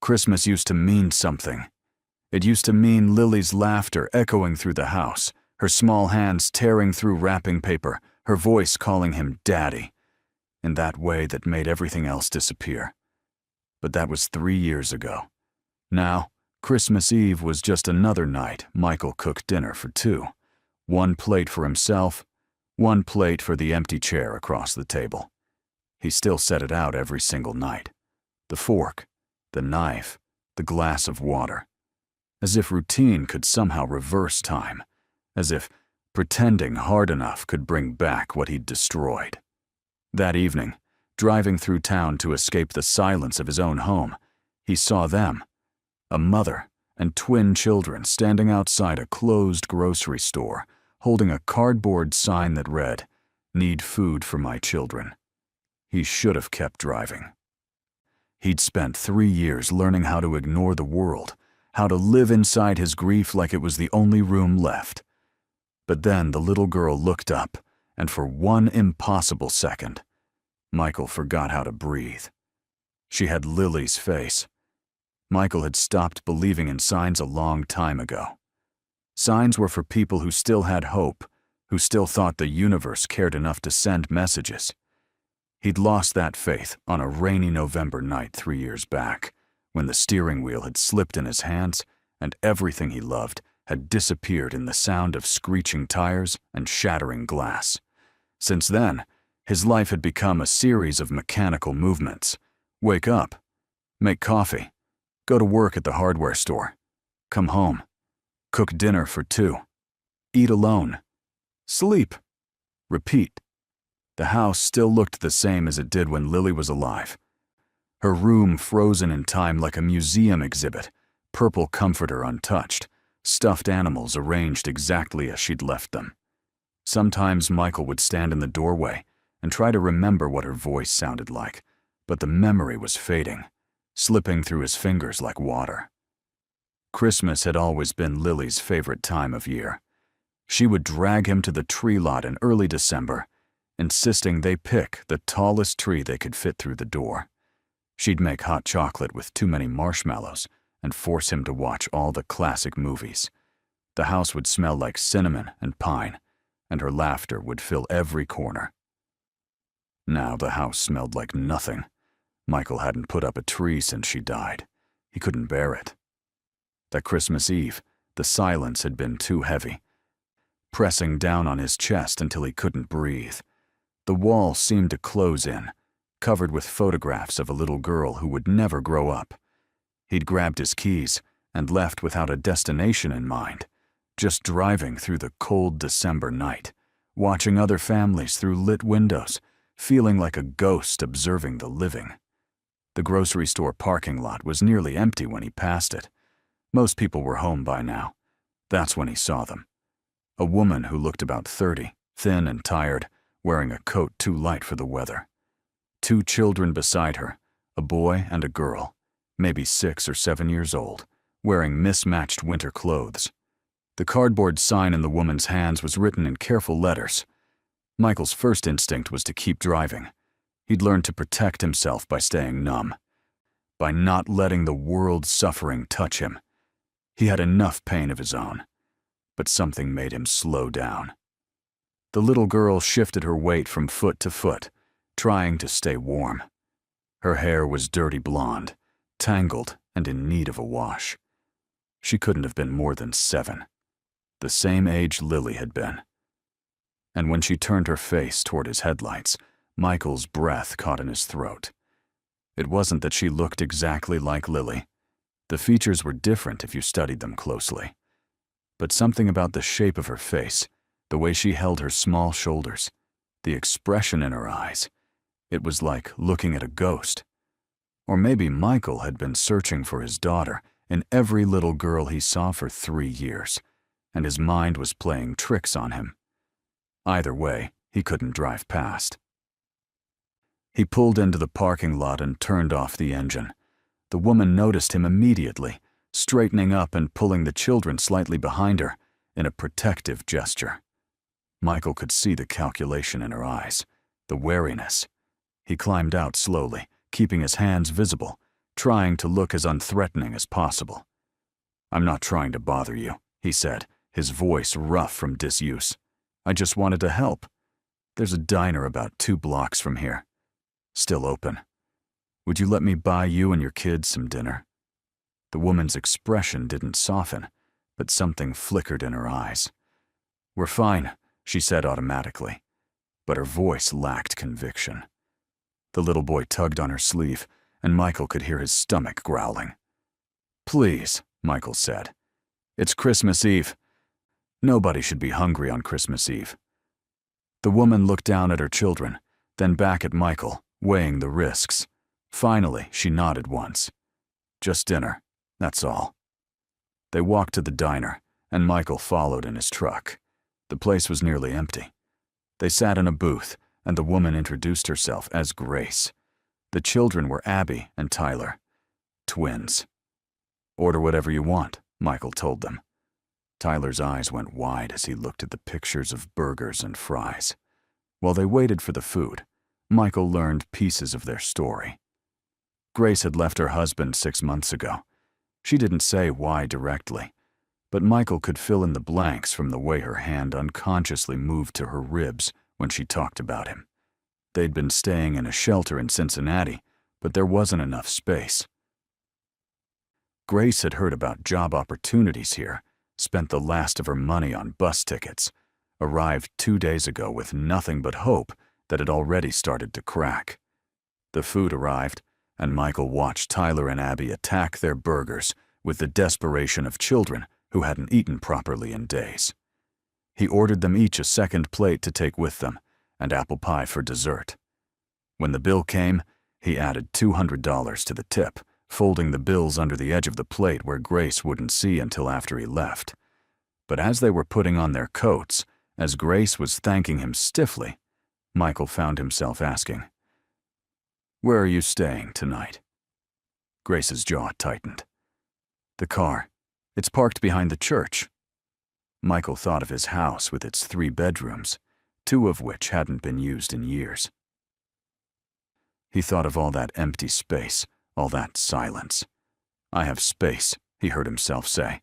Christmas used to mean something. It used to mean Lily's laughter echoing through the house, her small hands tearing through wrapping paper, her voice calling him Daddy, in that way that made everything else disappear. But that was 3 years ago. Now, Christmas Eve was just another night Michael cooked dinner for two. One plate for himself, one plate for the empty chair across the table. He still set it out every single night. The fork, the knife, the glass of water. As if routine could somehow reverse time. As if pretending hard enough could bring back what he'd destroyed. That evening, driving through town to escape the silence of his own home, he saw them, a mother and twin children standing outside a closed grocery store, holding a cardboard sign that read, "Need food for my children." He should have kept driving. He'd spent 3 years learning how to ignore the world, how to live inside his grief like it was the only room left. But then the little girl looked up, and for one impossible second, Michael forgot how to breathe. She had Lily's face. Michael had stopped believing in signs a long time ago. Signs were for people who still had hope, who still thought the universe cared enough to send messages. He'd lost that faith on a rainy November night 3 years back, when the steering wheel had slipped in his hands and everything he loved had disappeared in the sound of screeching tires and shattering glass. Since then, his life had become a series of mechanical movements. Wake up, make coffee, go to work at the hardware store, come home, cook dinner for two, eat alone, sleep, repeat. The house still looked the same as it did when Lily was alive. Her room frozen in time like a museum exhibit, purple comforter untouched, stuffed animals arranged exactly as she'd left them. Sometimes Michael would stand in the doorway and try to remember what her voice sounded like, but the memory was fading, slipping through his fingers like water. Christmas had always been Lily's favorite time of year. She would drag him to the tree lot in early December, insisting they pick the tallest tree they could fit through the door. She'd make hot chocolate with too many marshmallows and force him to watch all the classic movies. The house would smell like cinnamon and pine, and her laughter would fill every corner. Now the house smelled like nothing. Michael hadn't put up a tree since she died. He couldn't bear it. That Christmas Eve, the silence had been too heavy, pressing down on his chest until he couldn't breathe. The wall seemed to close in, covered with photographs of a little girl who would never grow up. He'd grabbed his keys and left without a destination in mind, just driving through the cold December night, watching other families through lit windows, feeling like a ghost observing the living. The grocery store parking lot was nearly empty when he passed it. Most people were home by now. That's when he saw them. A woman who looked about 30, thin and tired, wearing a coat too light for the weather. 2 children beside her, a boy and a girl, maybe 6 or 7 years old, wearing mismatched winter clothes. The cardboard sign in the woman's hands was written in careful letters. Michael's first instinct was to keep driving. He'd learned to protect himself by staying numb, by not letting the world's suffering touch him. He had enough pain of his own, but something made him slow down. The little girl shifted her weight from foot to foot, trying to stay warm. Her hair was dirty blonde, tangled and in need of a wash. She couldn't have been more than 7, the same age Lily had been. And when she turned her face toward his headlights, Michael's breath caught in his throat. It wasn't that she looked exactly like Lily. The features were different if you studied them closely. But something about the shape of her face, the way she held her small shoulders, the expression in her eyes, it was like looking at a ghost. Or maybe Michael had been searching for his daughter in every little girl he saw for 3 years, and his mind was playing tricks on him. Either way, he couldn't drive past. He pulled into the parking lot and turned off the engine. The woman noticed him immediately, straightening up and pulling the children slightly behind her in a protective gesture. Michael could see the calculation in her eyes, the wariness. He climbed out slowly, keeping his hands visible, trying to look as unthreatening as possible. "I'm not trying to bother you," he said, his voice rough from disuse. "I just wanted to help. There's a diner about 2 blocks from here. Still open. Would you let me buy you and your kids some dinner?" The woman's expression didn't soften, but something flickered in her eyes. "We're fine," she said automatically, but her voice lacked conviction. The little boy tugged on her sleeve, and Michael could hear his stomach growling. "Please," Michael said. "It's Christmas Eve. Nobody should be hungry on Christmas Eve." The woman looked down at her children, then back at Michael, weighing the risks. Finally, she nodded once. "Just dinner, that's all." They walked to the diner, and Michael followed in his truck. The place was nearly empty. They sat in a booth, and the woman introduced herself as Grace. The children were Abby and Tyler, twins. "Order whatever you want," Michael told them. Tyler's eyes went wide as he looked at the pictures of burgers and fries. While they waited for the food, Michael learned pieces of their story. Grace had left her husband 6 months ago. She didn't say why directly, but Michael could fill in the blanks from the way her hand unconsciously moved to her ribs when she talked about him. They'd been staying in a shelter in Cincinnati, but there wasn't enough space. Grace had heard about job opportunities here, spent the last of her money on bus tickets, arrived 2 days ago with nothing but hope that had already started to crack. The food arrived, and Michael watched Tyler and Abby attack their burgers with the desperation of children who hadn't eaten properly in days. He ordered them each a second plate to take with them, and apple pie for dessert. When the bill came, he added $200 to the tip, folding the bills under the edge of the plate where Grace wouldn't see until after he left. But as they were putting on their coats, as Grace was thanking him stiffly, Michael found himself asking, "Where are you staying tonight?" Grace's jaw tightened. "The car. It's parked behind the church." Michael thought of his house with its 3 bedrooms, 2 of which hadn't been used in years. He thought of all that empty space, all that silence. "I have space," he heard himself say.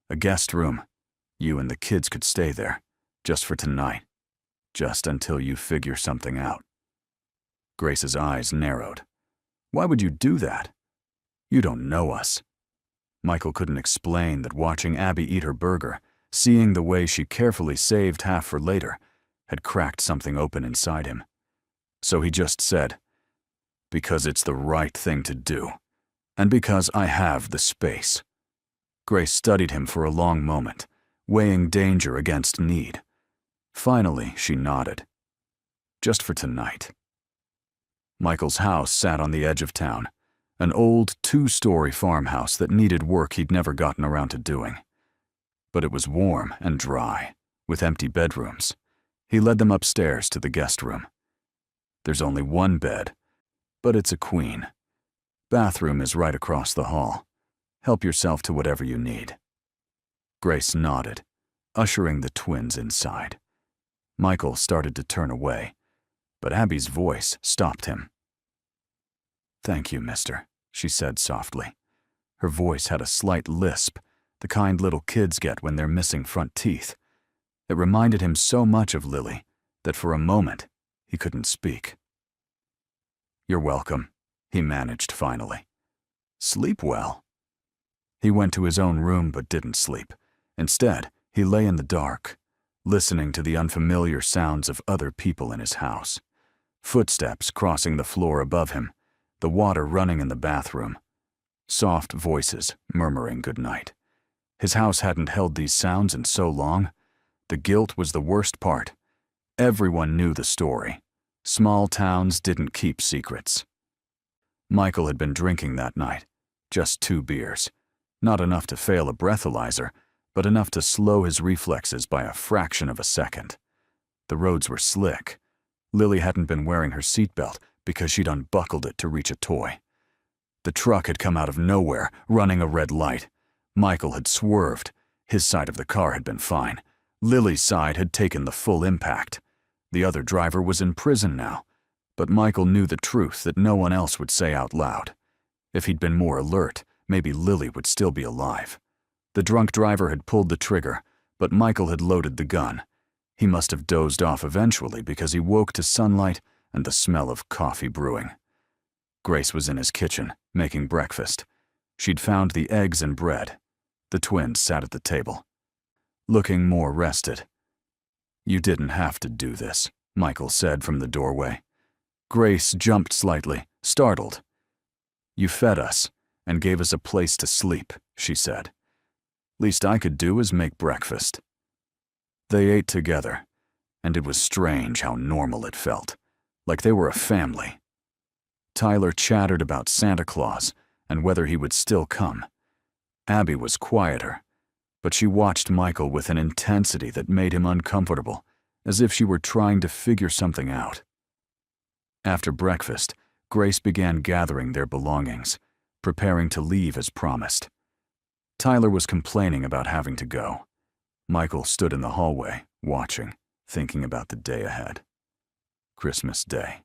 "A guest room. You and the kids could stay there, just for tonight, just until you figure something out." Grace's eyes narrowed. "Why would you do that? You don't know us." Michael couldn't explain that watching Abby eat her burger, seeing the way she carefully saved half for later, had cracked something open inside him. So he just said, "Because it's the right thing to do, and because I have the space." Grace studied him for a long moment, weighing danger against need. Finally, she nodded. "Just for tonight." Michael's house sat on the edge of town, an old 2-story farmhouse that needed work he'd never gotten around to doing. But it was warm and dry, with empty bedrooms. He led them upstairs to the guest room. There's only 1 bed, but it's a queen. Bathroom is right across the hall. Help yourself to whatever you need. Grace nodded, ushering the twins inside. Michael started to turn away, but Abby's voice stopped him. "Thank you, mister," she said softly. Her voice had a slight lisp, the kind little kids get when they're missing front teeth. It reminded him so much of Lily that for a moment he couldn't speak. "You're welcome," he managed finally. "Sleep well." He went to his own room but didn't sleep. Instead, he lay in the dark, listening to the unfamiliar sounds of other people in his house. Footsteps crossing the floor above him, the water running in the bathroom, soft voices murmuring goodnight. His house hadn't held these sounds in so long. The guilt was the worst part. Everyone knew the story. Small towns didn't keep secrets. Michael had been drinking that night, just 2 beers. Not enough to fail a breathalyzer, but enough to slow his reflexes by a fraction of a second. The roads were slick. Lily hadn't been wearing her seatbelt because she'd unbuckled it to reach a toy. The truck had come out of nowhere, running a red light. Michael had swerved. His side of the car had been fine. Lily's side had taken the full impact. The other driver was in prison now, but Michael knew the truth that no one else would say out loud. If he'd been more alert, maybe Lily would still be alive. The drunk driver had pulled the trigger, but Michael had loaded the gun. He must have dozed off eventually because he woke to sunlight and the smell of coffee brewing. Grace was in his kitchen, making breakfast. She'd found the eggs and bread. The twins sat at the table, looking more rested. "You didn't have to do this," Michael said from the doorway. Grace jumped slightly, startled. "You fed us and gave us a place to sleep," she said. "Least I could do is make breakfast." They ate together, and it was strange how normal it felt, like they were a family. Tyler chattered about Santa Claus and whether he would still come. Abby was quieter, but she watched Michael with an intensity that made him uncomfortable, as if she were trying to figure something out. After breakfast, Grace began gathering their belongings, preparing to leave as promised. Tyler was complaining about having to go. Michael stood in the hallway, watching, thinking about the day ahead. Christmas Day.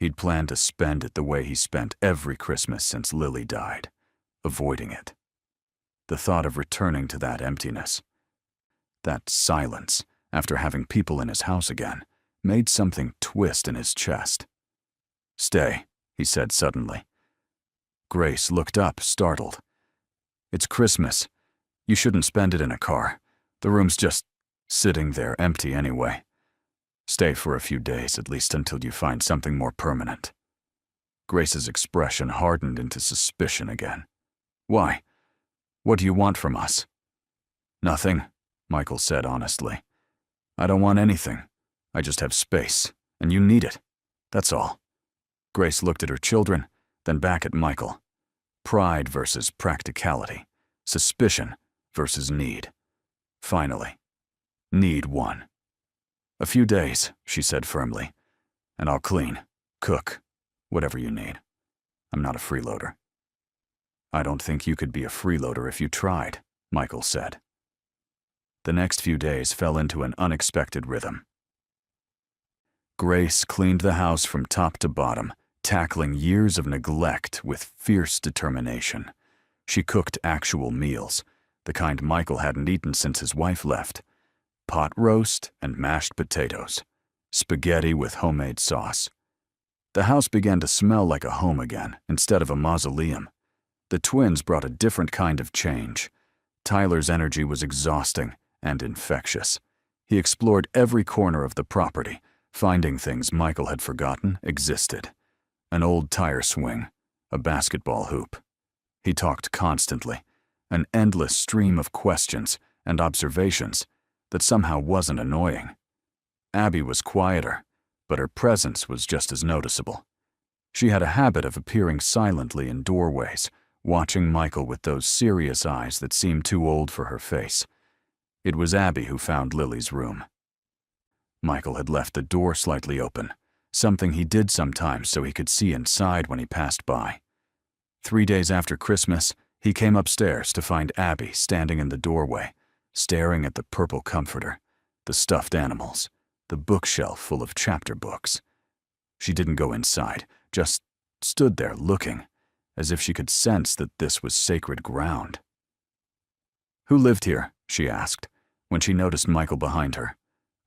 He'd planned to spend it the way he spent every Christmas since Lily died, avoiding it. The thought of returning to that emptiness, that silence after having people in his house again, made something twist in his chest. "Stay," he said suddenly. Grace looked up, startled. "It's Christmas. You shouldn't spend it in a car. The room's just sitting there empty anyway. Stay for a few days, at least until you find something more permanent." Grace's expression hardened into suspicion again. "Why? What do you want from us?" "Nothing," Michael said honestly. "I don't want anything. I just have space, and you need it. That's all." Grace looked at her children, then back at Michael. Pride versus practicality. Suspicion versus need. Finally, need won. "A few days," she said firmly, "and I'll clean, cook, whatever you need. I'm not a freeloader." "I don't think you could be a freeloader if you tried," Michael said. The next few days fell into an unexpected rhythm. Grace cleaned the house from top to bottom, tackling years of neglect with fierce determination. She cooked actual meals, the kind Michael hadn't eaten since his wife left. Pot roast and mashed potatoes, spaghetti with homemade sauce. The house began to smell like a home again instead of a mausoleum. The twins brought a different kind of change. Tyler's energy was exhausting and infectious. He explored every corner of the property, finding things Michael had forgotten existed. An old tire swing, a basketball hoop. He talked constantly, an endless stream of questions and observations that somehow wasn't annoying. Abby was quieter, but her presence was just as noticeable. She had a habit of appearing silently in doorways, watching Michael with those serious eyes that seemed too old for her face. It was Abby who found Lily's room. Michael had left the door slightly open, something he did sometimes so he could see inside when he passed by. 3 days after Christmas, he came upstairs to find Abby standing in the doorway, staring at the purple comforter, the stuffed animals, the bookshelf full of chapter books. She didn't go inside, just stood there looking, as if she could sense that this was sacred ground. "Who lived here?" she asked, when she noticed Michael behind her.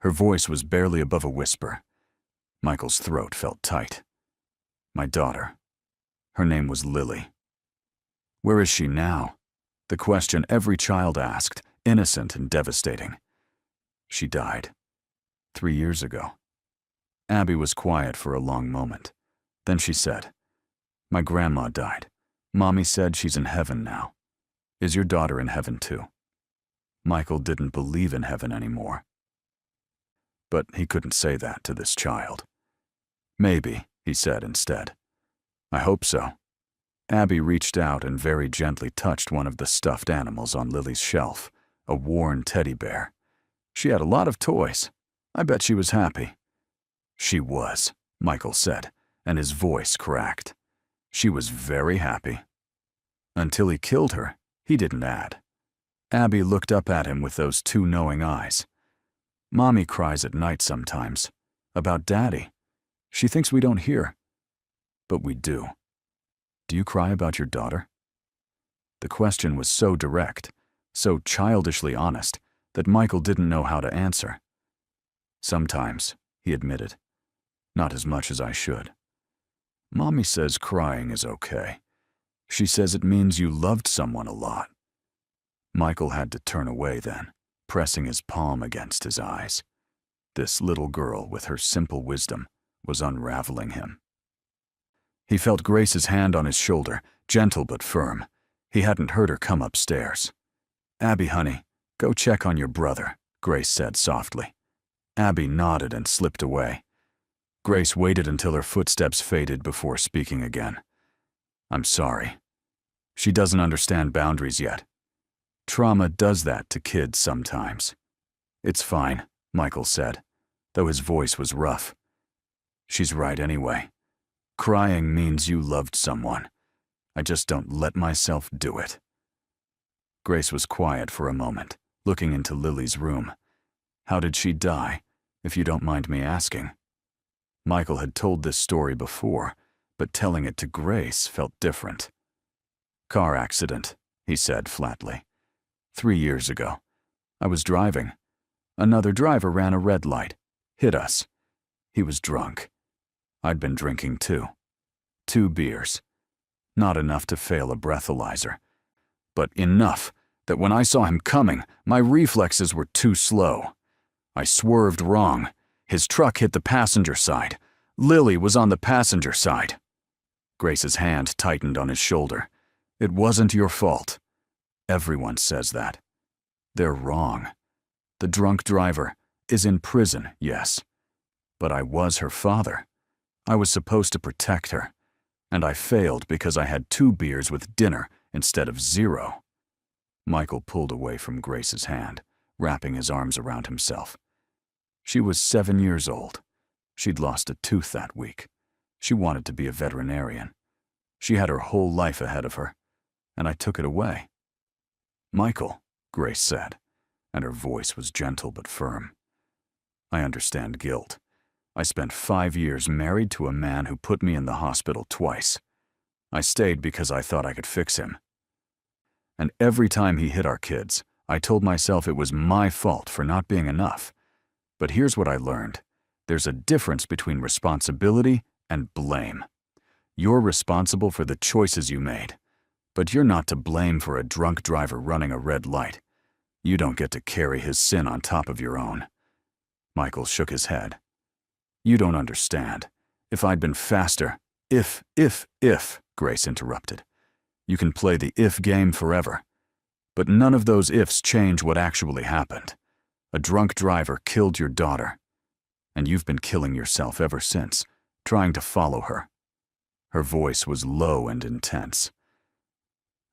Her voice was barely above a whisper. Michael's throat felt tight. "My daughter. Her name was Lily." "Where is she now?" The question every child asked, innocent and devastating. "She died 3 years ago." Abby was quiet for a long moment. Then she said, "My grandma died. Mommy said she's in heaven now. Is your daughter in heaven too?" Michael didn't believe in heaven anymore. But he couldn't say that to this child. "Maybe," he said instead. "I hope so." Abby reached out and very gently touched one of the stuffed animals on Lily's shelf, a worn teddy bear. "She had a lot of toys. I bet she was happy." "She was," Michael said, and his voice cracked. "She was very happy." Until he killed her, he didn't add. Abby looked up at him with those two knowing eyes. "Mommy cries at night sometimes. About Daddy. She thinks we don't hear. But we do." Do you cry about your daughter? The question was so direct, so childishly honest, that Michael didn't know how to answer. Sometimes, he admitted. Not as much as I should. Mommy says crying is okay. She says it means you loved someone a lot. Michael had to turn away then, pressing his palm against his eyes. This little girl, with her simple wisdom, was unraveling him. He felt Grace's hand on his shoulder, gentle but firm. He hadn't heard her come upstairs. "Abby, honey, go check on your brother," Grace said softly. Abby nodded and slipped away. Grace waited until her footsteps faded before speaking again. "I'm sorry. She doesn't understand boundaries yet. Trauma does that to kids sometimes." "It's fine," Michael said, though his voice was rough. "She's right anyway. Crying means you loved someone. I just don't let myself do it." Grace was quiet for a moment, looking into Lily's room. How did she die, if you don't mind me asking? Michael had told this story before, but telling it to Grace felt different. "Car accident," he said flatly. 3 years ago. I was driving. Another driver ran a red light, hit us. He was drunk. I'd been drinking too. 2 beers. Not enough to fail a breathalyzer, but enough that when I saw him coming, my reflexes were too slow. I swerved wrong. His truck hit the passenger side. Lily was on the passenger side. Grace's hand tightened on his shoulder. "It wasn't your fault." Everyone says that. They're wrong. The drunk driver is in prison, yes. But I was her father. I was supposed to protect her. And I failed because I had 2 beers with dinner instead of 0. Michael pulled away from Grace's hand, wrapping his arms around himself. She was 7 years old. She'd lost a tooth that week. She wanted to be a veterinarian. She had her whole life ahead of her, and I took it away. "Michael," Grace said, and her voice was gentle but firm. "I understand guilt. I spent 5 years married to a man who put me in the hospital twice. I stayed because I thought I could fix him. And every time he hit our kids, I told myself it was my fault for not being enough. But here's what I learned. There's a difference between responsibility and blame. You're responsible for the choices you made, but you're not to blame for a drunk driver running a red light. You don't get to carry his sin on top of your own." Michael shook his head. "You don't understand. If I'd been faster—" If, Grace interrupted. "You can play the if game forever. But none of those ifs change what actually happened. A drunk driver killed your daughter. And you've been killing yourself ever since, trying to follow her." Her voice was low and intense.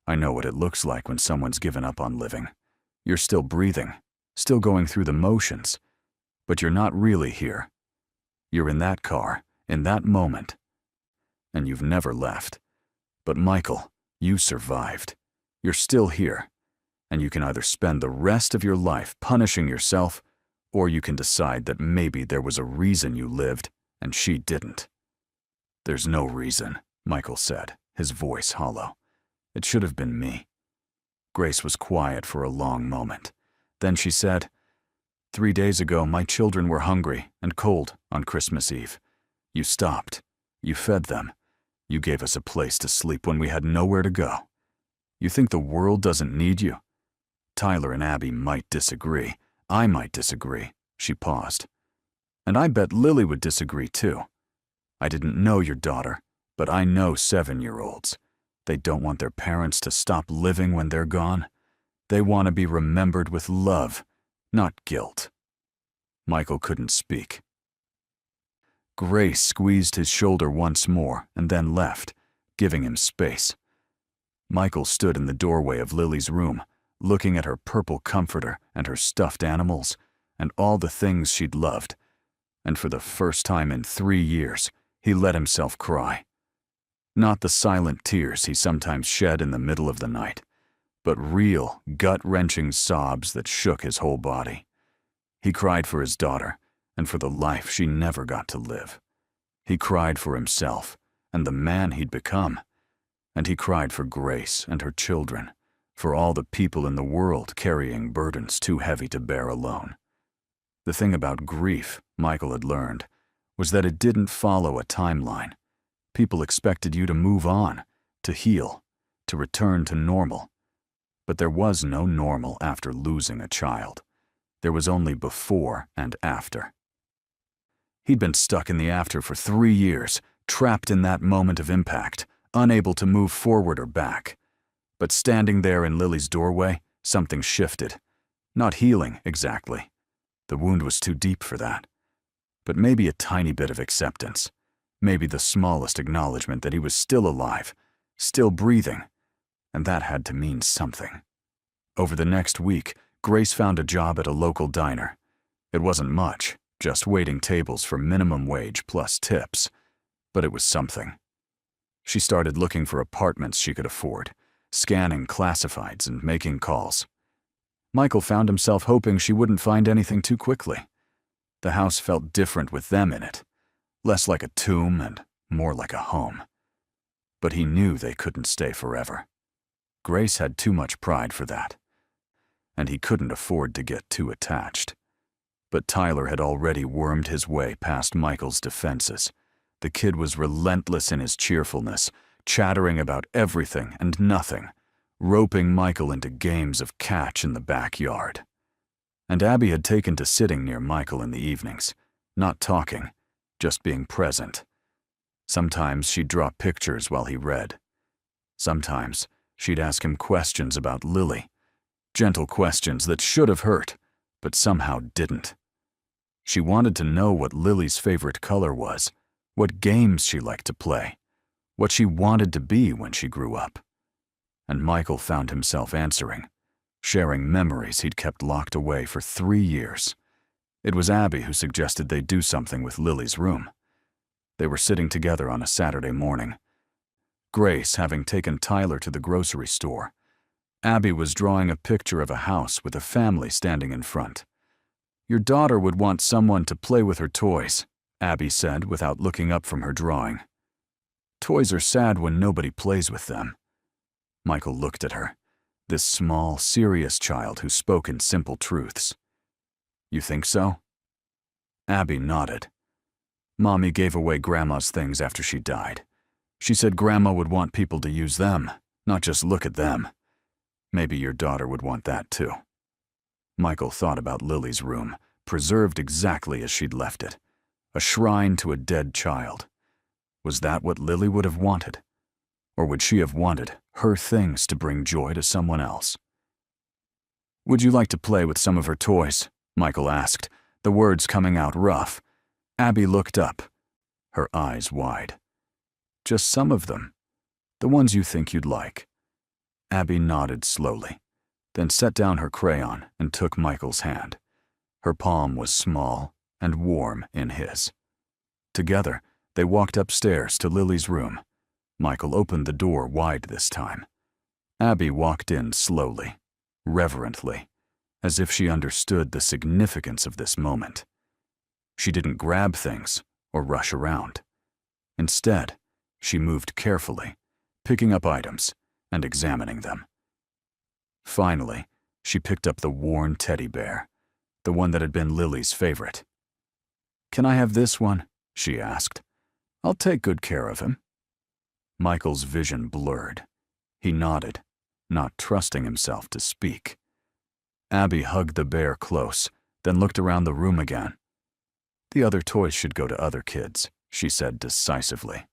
"I know what it looks like when someone's given up on living. You're still breathing, still going through the motions, but you're not really here. You're in that car, in that moment. And you've never left. But Michael, you survived. You're still here. And you can either spend the rest of your life punishing yourself, or you can decide that maybe there was a reason you lived and she didn't." "There's no reason," Michael said, his voice hollow. "It should have been me." Grace was quiet for a long moment. Then she said, 3 days ago, my children were hungry and cold on Christmas Eve. You stopped. You fed them. You gave us a place to sleep when we had nowhere to go. You think the world doesn't need you? Tyler and Abby might disagree. I might disagree." She paused. "And I bet Lily would disagree too. I didn't know your daughter, but I know 7-year-olds. They don't want their parents to stop living when they're gone. They want to be remembered with love, not guilt." Michael couldn't speak. Grace squeezed his shoulder once more and then left, giving him space. Michael stood in the doorway of Lily's room, looking at her purple comforter and her stuffed animals and all the things she'd loved, and for the first time in 3 years, he let himself cry. Not the silent tears he sometimes shed in the middle of the night, but real, gut-wrenching sobs that shook his whole body. He cried for his daughter and for the life she never got to live. He cried for himself and the man he'd become. And he cried for Grace and her children, for all the people in the world carrying burdens too heavy to bear alone. The thing about grief, Michael had learned, was that it didn't follow a timeline. People expected you to move on, to heal, to return to normal. But there was no normal after losing a child. There was only before and after. He'd been stuck in the after for 3 years, trapped in that moment of impact, unable to move forward or back. But standing there in Lily's doorway, something shifted. Not healing, exactly. The wound was too deep for that. But maybe a tiny bit of acceptance. Maybe the smallest acknowledgement that he was still alive, still breathing. And that had to mean something. Over the next week, Grace found a job at a local diner. It wasn't much, just waiting tables for minimum wage plus tips. But it was something. She started looking for apartments she could afford, scanning classifieds and making calls. Michael found himself hoping she wouldn't find anything too quickly. The house felt different with them in it, less like a tomb and more like a home. But he knew they couldn't stay forever. Grace had too much pride for that, and he couldn't afford to get too attached. But Tyler had already wormed his way past Michael's defenses. The kid was relentless in his cheerfulness, chattering about everything and nothing, roping Michael into games of catch in the backyard. And Abby had taken to sitting near Michael in the evenings, not talking, just being present. Sometimes she'd draw pictures while he read. Sometimes she'd ask him questions about Lily, gentle questions that should have hurt, but somehow didn't. She wanted to know what Lily's favorite color was, what games she liked to play, what she wanted to be when she grew up. And Michael found himself answering, sharing memories he'd kept locked away for 3 years. It was Abby who suggested they do something with Lily's room. They were sitting together on a Saturday morning. Grace having taken Tyler to the grocery store. Abby was drawing a picture of a house with a family standing in front. "Your daughter would want someone to play with her toys," Abby said without looking up from her drawing. "Toys are sad when nobody plays with them." Michael looked at her, this small, serious child who spoke in simple truths. "You think so?" Abby nodded. "Mommy gave away Grandma's things after she died. She said Grandma would want people to use them, not just look at them. Maybe your daughter would want that too." Michael thought about Lily's room, preserved exactly as she'd left it. A shrine to a dead child. Was that what Lily would have wanted? Or would she have wanted her things to bring joy to someone else? "Would you like to play with some of her toys?" Michael asked, the words coming out rough. Abby looked up, her eyes wide. "Just some of them. The ones you think you'd like." Abby nodded slowly, then set down her crayon and took Michael's hand. Her palm was small and warm in his. Together, they walked upstairs to Lily's room. Michael opened the door wide this time. Abby walked in slowly, reverently, as if she understood the significance of this moment. She didn't grab things or rush around. Instead, she moved carefully, picking up items and examining them. Finally, she picked up the worn teddy bear, the one that had been Lily's favorite. "Can I have this one?" she asked. "I'll take good care of him." Michael's vision blurred. He nodded, not trusting himself to speak. Abby hugged the bear close, then looked around the room again. "The other toys should go to other kids," she said decisively,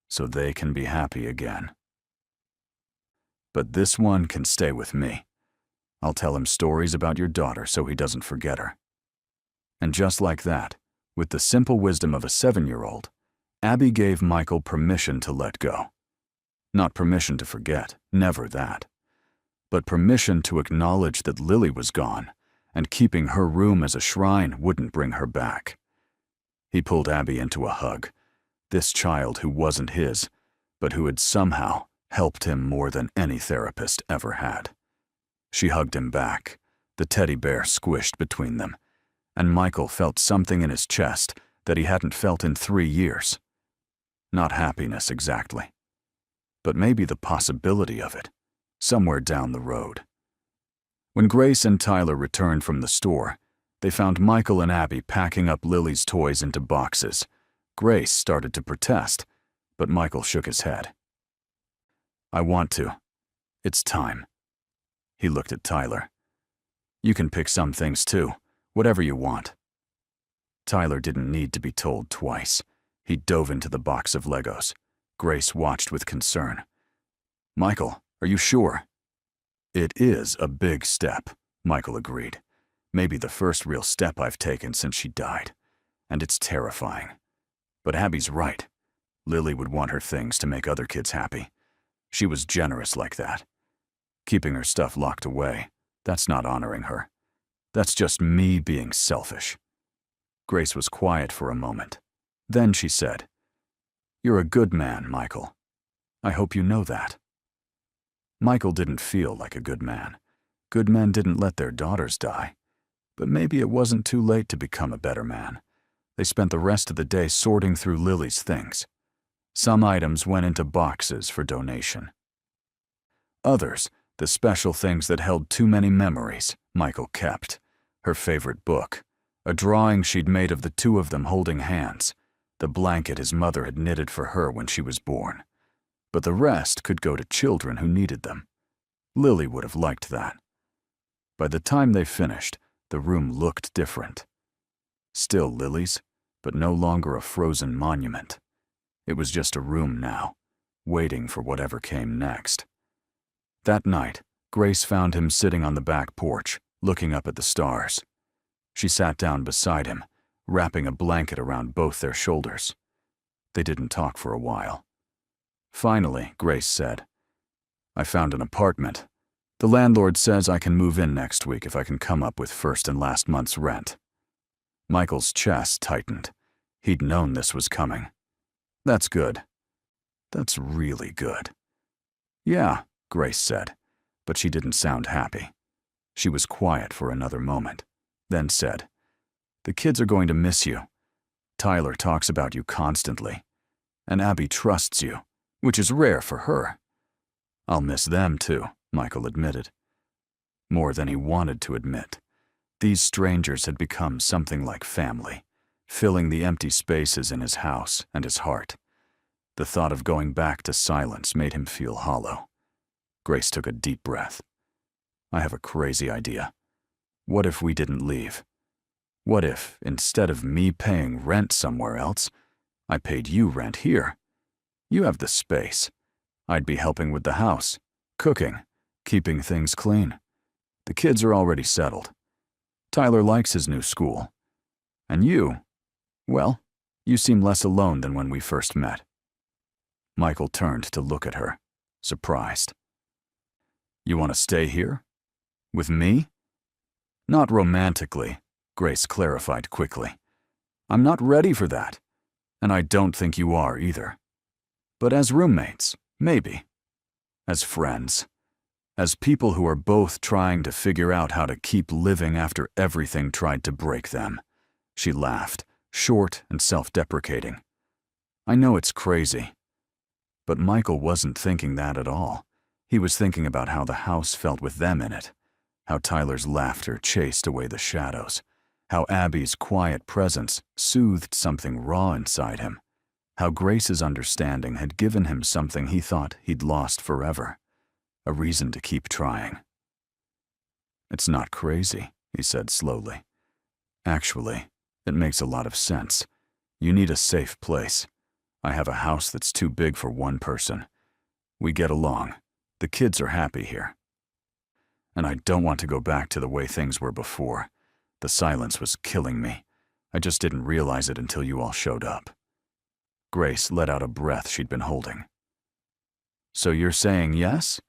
"so they can be happy again. But this one can stay with me. I'll tell him stories about your daughter so he doesn't forget her." And just like that, with the simple wisdom of a 7-year-old, Abby gave Michael permission to let go. Not permission to forget, never that. But permission to acknowledge that Lily was gone, and keeping her room as a shrine wouldn't bring her back. He pulled Abby into a hug, this child who wasn't his, but who had somehow helped him more than any therapist ever had. She hugged him back, the teddy bear squished between them, and Michael felt something in his chest that he hadn't felt in 3 years. Not happiness exactly, but maybe the possibility of it, somewhere down the road. When Grace and Tyler returned from the store, they found Michael and Abby packing up Lily's toys into boxes. Grace started to protest, but Michael shook his head. "I want to. It's time." He looked at Tyler. "You can pick some things too, whatever you want." Tyler didn't need to be told twice. He dove into the box of Legos. Grace watched with concern. "Michael, are you sure?" "It is a big step," Michael agreed. "Maybe the first real step I've taken since she died. And it's terrifying. But Abby's right. Lily would want her things to make other kids happy. She was generous like that. Keeping her stuff locked away, that's not honoring her. That's just me being selfish." Grace was quiet for a moment. Then she said, "You're a good man, Michael. I hope you know that." Michael didn't feel like a good man. Good men didn't let their daughters die. But maybe it wasn't too late to become a better man. They spent the rest of the day sorting through Lily's things. Some items went into boxes for donation. Others, the special things that held too many memories, Michael kept. Her favorite book, a drawing she'd made of the two of them holding hands, the blanket his mother had knitted for her when she was born. But the rest could go to children who needed them. Lily would have liked that. By the time they finished, the room looked different. Still Lily's, but no longer a frozen monument. It was just a room now, waiting for whatever came next. That night, Grace found him sitting on the back porch, looking up at the stars. She sat down beside him, wrapping a blanket around both their shoulders. They didn't talk for a while. Finally, Grace said, "I found an apartment. The landlord says I can move in next week if I can come up with first and last month's rent." Michael's chest tightened. He'd known this was coming. "That's good. That's really good." "Yeah," Grace said, but she didn't sound happy. She was quiet for another moment, then said, "The kids are going to miss you. Tyler talks about you constantly, and Abby trusts you, which is rare for her." "I'll miss them too," Michael admitted. More than he wanted to admit. These strangers had become something like family, filling the empty spaces in his house and his heart. The thought of going back to silence made him feel hollow. Grace took a deep breath. "I have a crazy idea. What if we didn't leave? What if, instead of me paying rent somewhere else, I paid you rent here? You have the space. I'd be helping with the house, cooking, keeping things clean. The kids are already settled. Tyler likes his new school. And you, well, you seem less alone than when we first met." Michael turned to look at her, surprised. "You want to stay here? With me?" "Not romantically," Grace clarified quickly. "I'm not ready for that, and I don't think you are either. But as roommates, maybe. As friends. As people who are both trying to figure out how to keep living after everything tried to break them." She laughed, short and self-deprecating. "I know it's crazy." But Michael wasn't thinking that at all. He was thinking about how the house felt with them in it, how Tyler's laughter chased away the shadows, how Abby's quiet presence soothed something raw inside him, how Grace's understanding had given him something he thought he'd lost forever, a reason to keep trying. "It's not crazy," he said slowly. "Actually, it makes a lot of sense. You need a safe place. I have a house that's too big for one person. We get along. The kids are happy here. And I don't want to go back to the way things were before. The silence was killing me. I just didn't realize it until you all showed up." Grace let out a breath she'd been holding. "So you're saying yes?"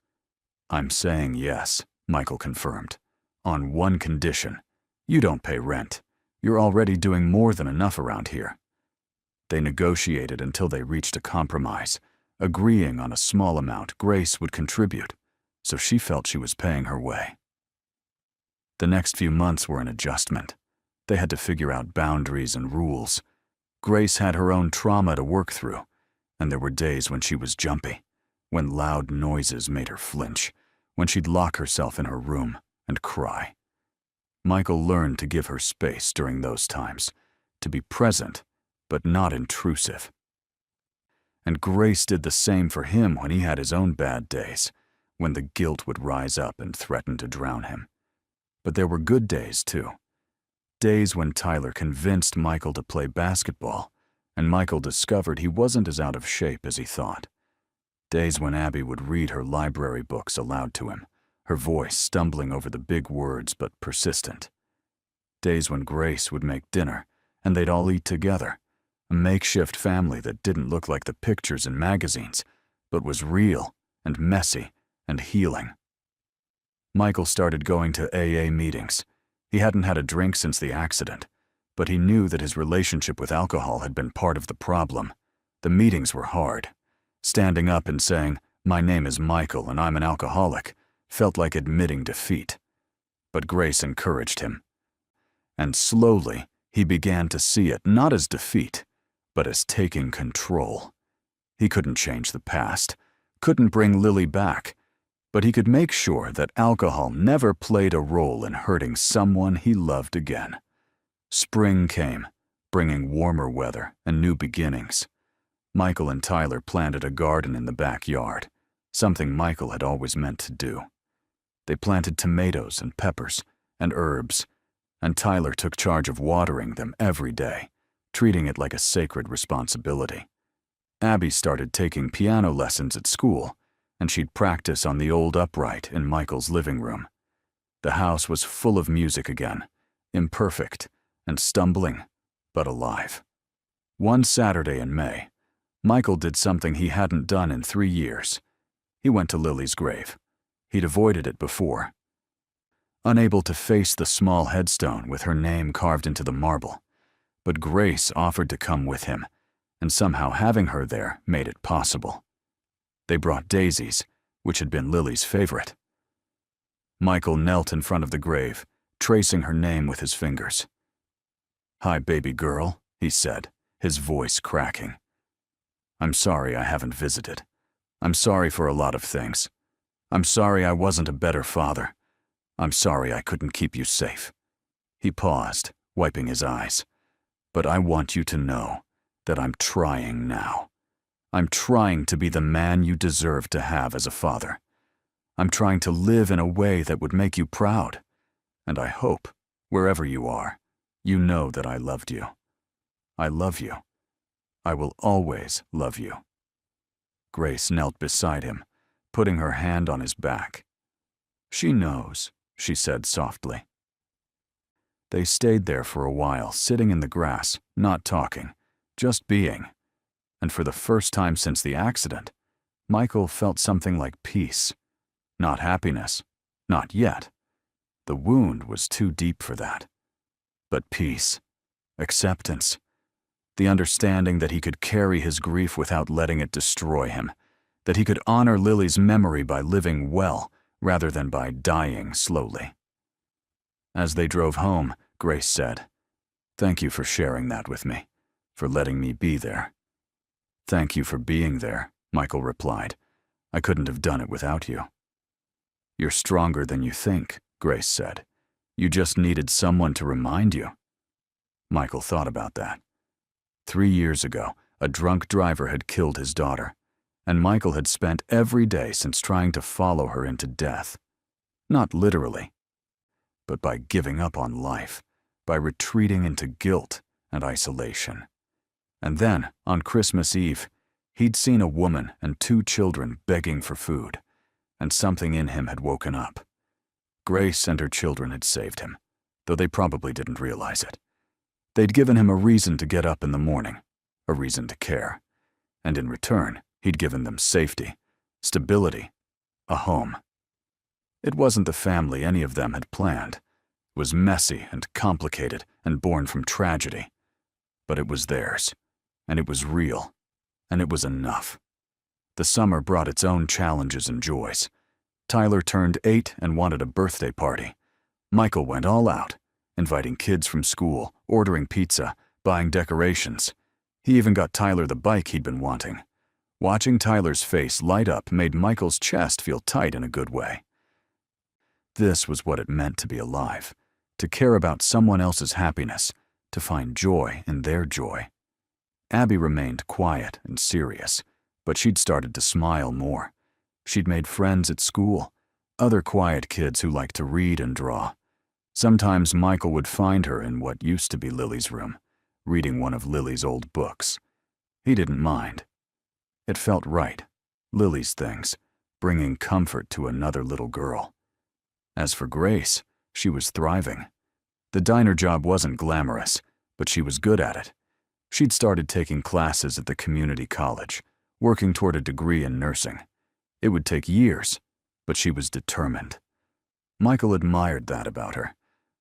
"I'm saying yes," Michael confirmed. "On one condition. You don't pay rent. You're already doing more than enough around here." They negotiated until they reached a compromise, agreeing on a small amount Grace would contribute, so she felt she was paying her way. The next few months were an adjustment. They had to figure out boundaries and rules. Grace had her own trauma to work through, and there were days when she was jumpy. when loud noises made her flinch, when she'd lock herself in her room and cry. Michael learned to give her space during those times, to be present, but not intrusive. And Grace did the same for him when he had his own bad days, when the guilt would rise up and threaten to drown him. But there were good days, too. Days when Tyler convinced Michael to play basketball, and Michael discovered he wasn't as out of shape as he thought. Days when Abby would read her library books aloud to him, her voice stumbling over the big words but persistent. Days when Grace would make dinner, and they'd all eat together, a makeshift family that didn't look like the pictures in magazines, but was real and messy and healing. Michael started going to AA meetings. He hadn't had a drink since the accident, but he knew that his relationship with alcohol had been part of the problem. The meetings were hard. Standing up and saying, "My name is Michael and I'm an alcoholic," felt like admitting defeat. But Grace encouraged him. And slowly, he began to see it not as defeat, but as taking control. He couldn't change the past, couldn't bring Lily back, but he could make sure that alcohol never played a role in hurting someone he loved again. Spring came, bringing warmer weather and new beginnings. Michael and Tyler planted a garden in the backyard, something Michael had always meant to do. They planted tomatoes and peppers and herbs, and Tyler took charge of watering them every day, treating it like a sacred responsibility. Abby started taking piano lessons at school, and she'd practice on the old upright in Michael's living room. The house was full of music again, imperfect and stumbling, but alive. One Saturday in May, Michael did something he hadn't done in 3 years. He went to Lily's grave. He'd avoided it before. Unable to face the small headstone with her name carved into the marble, but Grace offered to come with him, and somehow having her there made it possible. They brought daisies, which had been Lily's favorite. Michael knelt in front of the grave, tracing her name with his fingers. "Hi, baby girl," he said, his voice cracking. "I'm sorry I haven't visited. I'm sorry for a lot of things. I'm sorry I wasn't a better father. I'm sorry I couldn't keep you safe." He paused, wiping his eyes. "But I want you to know that I'm trying now. I'm trying to be the man you deserve to have as a father. I'm trying to live in a way that would make you proud. And I hope, wherever you are, you know that I loved you. I love you. I will always love you." Grace knelt beside him, putting her hand on his back. "She knows," she said softly. They stayed there for a while, sitting in the grass, not talking, just being. And for the first time since the accident, Michael felt something like peace. Not happiness, not yet. The wound was too deep for that. But peace, acceptance, the understanding that he could carry his grief without letting it destroy him, that he could honor Lily's memory by living well rather than by dying slowly. As they drove home, Grace said, "Thank you for sharing that with me, for letting me be there." "Thank you for being there," Michael replied. "I couldn't have done it without you." "You're stronger than you think," Grace said. "You just needed someone to remind you." Michael thought about that. 3 years ago, a drunk driver had killed his daughter, and Michael had spent every day since trying to follow her into death. Not literally, but by giving up on life, by retreating into guilt and isolation. And then, on Christmas Eve, he'd seen a woman and 2 children begging for food, and something in him had woken up. Grace and her children had saved him, though they probably didn't realize it. They'd given him a reason to get up in the morning, a reason to care, and in return, he'd given them safety, stability, a home. It wasn't the family any of them had planned. It was messy and complicated and born from tragedy. But it was theirs, and it was real, and it was enough. The summer brought its own challenges and joys. Tyler turned 8 and wanted a birthday party. Michael went all out, inviting kids from school, ordering pizza, buying decorations. He even got Tyler the bike he'd been wanting. Watching Tyler's face light up made Michael's chest feel tight in a good way. This was what it meant to be alive, to care about someone else's happiness, to find joy in their joy. Abby remained quiet and serious, but she'd started to smile more. She'd made friends at school, other quiet kids who liked to read and draw. Sometimes Michael would find her in what used to be Lily's room, reading one of Lily's old books. He didn't mind. It felt right, Lily's things, bringing comfort to another little girl. As for Grace, she was thriving. The diner job wasn't glamorous, but she was good at it. She'd started taking classes at the community college, working toward a degree in nursing. It would take years, but she was determined. Michael admired that about her,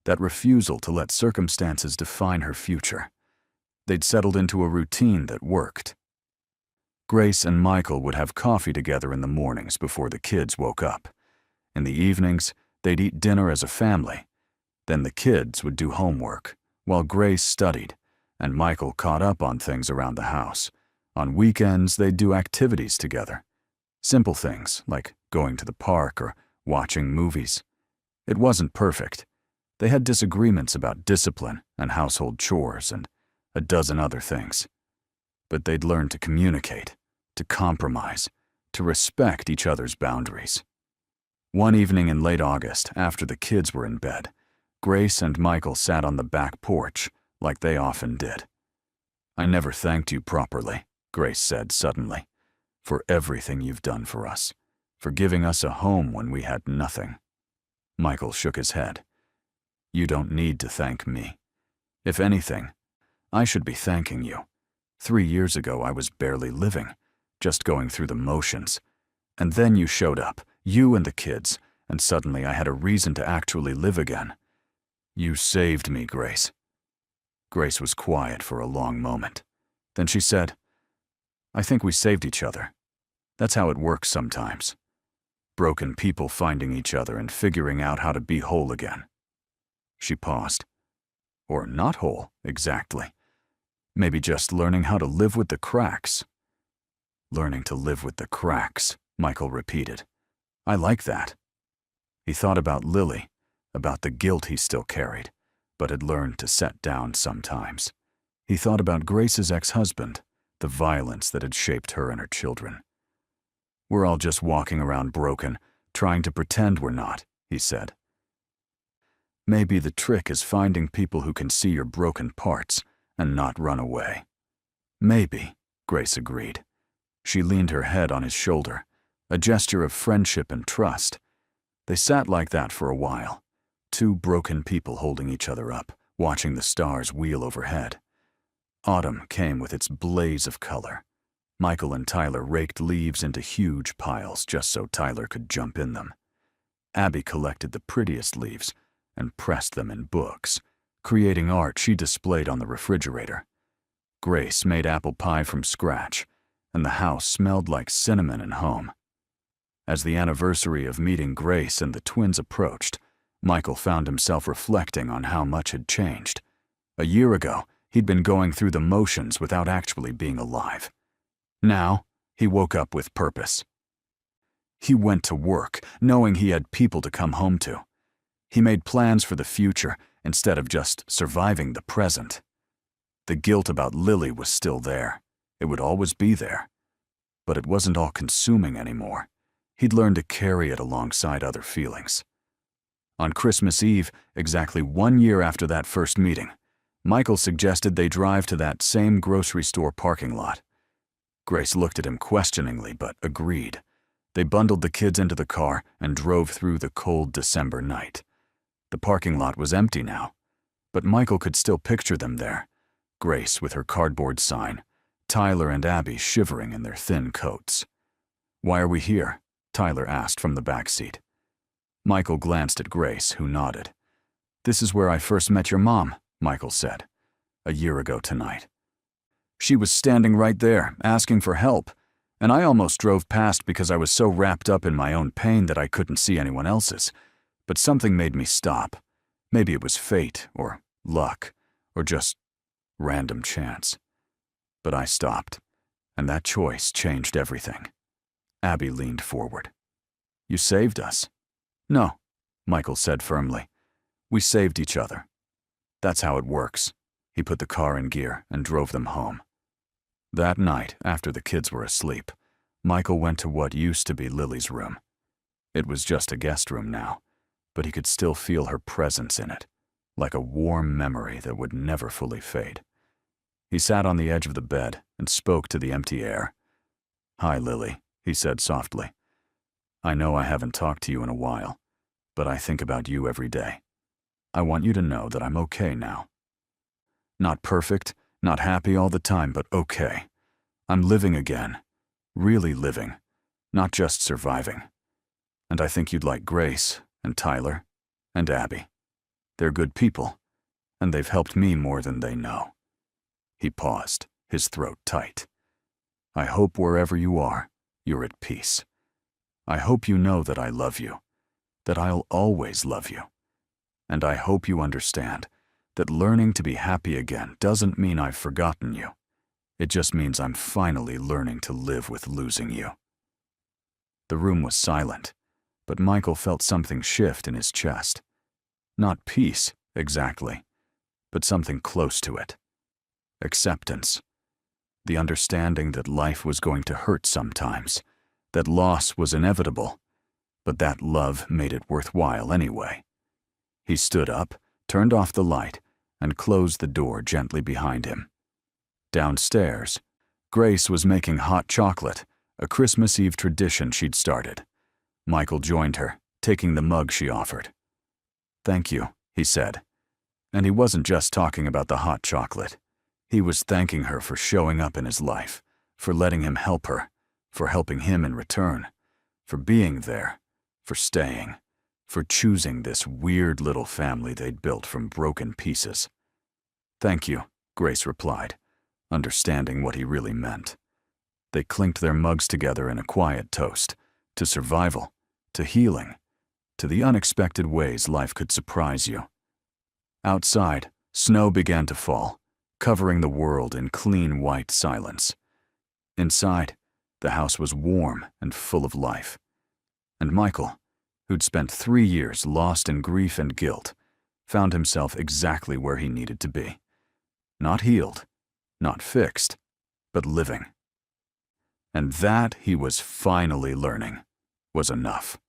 that refusal to let circumstances define her future. They'd settled into a routine that worked. Grace and Michael would have coffee together in the mornings before the kids woke up. In the evenings, they'd eat dinner as a family. Then the kids would do homework, while Grace studied, and Michael caught up on things around the house. On weekends, they'd do activities together. Simple things like going to the park or watching movies. It wasn't perfect. They had disagreements about discipline and household chores and a dozen other things. But they'd learned to communicate, to compromise, to respect each other's boundaries. One evening in late August, after the kids were in bed, Grace and Michael sat on the back porch, like they often did. "I never thanked you properly," Grace said suddenly, "for everything you've done for us, for giving us a home when we had nothing." Michael shook his head. "You don't need to thank me. If anything, I should be thanking you. 3 years ago, I was barely living, just going through the motions. And then you showed up, you and the kids, and suddenly I had a reason to actually live again. You saved me, Grace." Grace was quiet for a long moment. Then she said, "I think we saved each other. That's how it works sometimes. Broken people finding each other and figuring out how to be whole again." She paused. Or not whole, exactly. Maybe just learning how to live with the cracks. "Learning to live with the cracks," Michael repeated. "I like that." He thought about Lily, about the guilt he still carried, but had learned to set down sometimes. He thought about Grace's ex-husband, the violence that had shaped her and her children. "We're all just walking around broken, trying to pretend we're not," he said. "Maybe the trick is finding people who can see your broken parts and not run away." "Maybe," Grace agreed. She leaned her head on his shoulder, a gesture of friendship and trust. They sat like that for a while, two broken people holding each other up, watching the stars wheel overhead. Autumn came with its blaze of color. Michael and Tyler raked leaves into huge piles just so Tyler could jump in them. Abby collected the prettiest leaves and pressed them in books, creating art she displayed on the refrigerator. Grace made apple pie from scratch, and the house smelled like cinnamon and home. As the anniversary of meeting Grace and the twins approached, Michael found himself reflecting on how much had changed. A year ago, he'd been going through the motions without actually being alive. Now, he woke up with purpose. He went to work, knowing he had people to come home to. He made plans for the future instead of just surviving the present. The guilt about Lily was still there. It would always be there. But it wasn't all-consuming anymore. He'd learned to carry it alongside other feelings. On Christmas Eve, exactly 1 year after that first meeting, Michael suggested they drive to that same grocery store parking lot. Grace looked at him questioningly, but agreed. They bundled the kids into the car and drove through the cold December night. The parking lot was empty now, but Michael could still picture them there. Grace with her cardboard sign, Tyler and Abby shivering in their thin coats. "Why are we here?" Tyler asked from the back seat. Michael glanced at Grace, who nodded. "This is where I first met your mom," Michael said, "a year ago tonight. She was standing right there, asking for help, and I almost drove past because I was so wrapped up in my own pain that I couldn't see anyone else's. But something made me stop. Maybe it was fate, or luck, or just random chance. But I stopped, And that choice changed everything. Abby leaned forward. You saved us. No, Michael said firmly. We saved each other. That's how it works. He put the car in gear and drove them home. That night, after the kids were asleep, Michael went to what used to be Lily's room. It was just a guest room now, but he could still feel her presence in it, like a warm memory that would never fully fade. He sat on the edge of the bed and spoke to the empty air. Hi, Lily, he said softly. I know I haven't talked to you in a while, but I think about you every day. I want you to know that I'm okay now. Not perfect, not happy all the time, but okay. I'm living again, really living, not just surviving. And I think you'd like Grace and Tyler and Abby. They're good people, and they've helped me more than they know. He paused, his throat tight. I hope wherever you are, you're at peace. I hope you know that I love you, that I'll always love you. And I hope you understand that learning to be happy again doesn't mean I've forgotten you. It just means I'm finally learning to live with losing you. The room was silent, but Michael felt something shift in his chest. Not peace, exactly, but something close to it. Acceptance. The understanding that life was going to hurt sometimes, that loss was inevitable, but that love made it worthwhile anyway. He stood up, turned off the light, and closed the door gently behind him. Downstairs, Grace was making hot chocolate, a Christmas Eve tradition she'd started. Michael joined her, taking the mug she offered. Thank you, he said. And he wasn't just talking about the hot chocolate. He was thanking her for showing up in his life, for letting him help her, for helping him in return, for being there, for staying, for choosing this weird little family they'd built from broken pieces. Thank you, Grace replied, understanding what he really meant. They clinked their mugs together in a quiet toast, to survival, to healing, to the unexpected ways life could surprise you. Outside, snow began to fall, covering the world in clean white silence. Inside, the house was warm and full of life. And Michael, who'd spent 3 years lost in grief and guilt, found himself exactly where he needed to be. Not healed, not fixed, but living. And that, he was finally learning, was enough.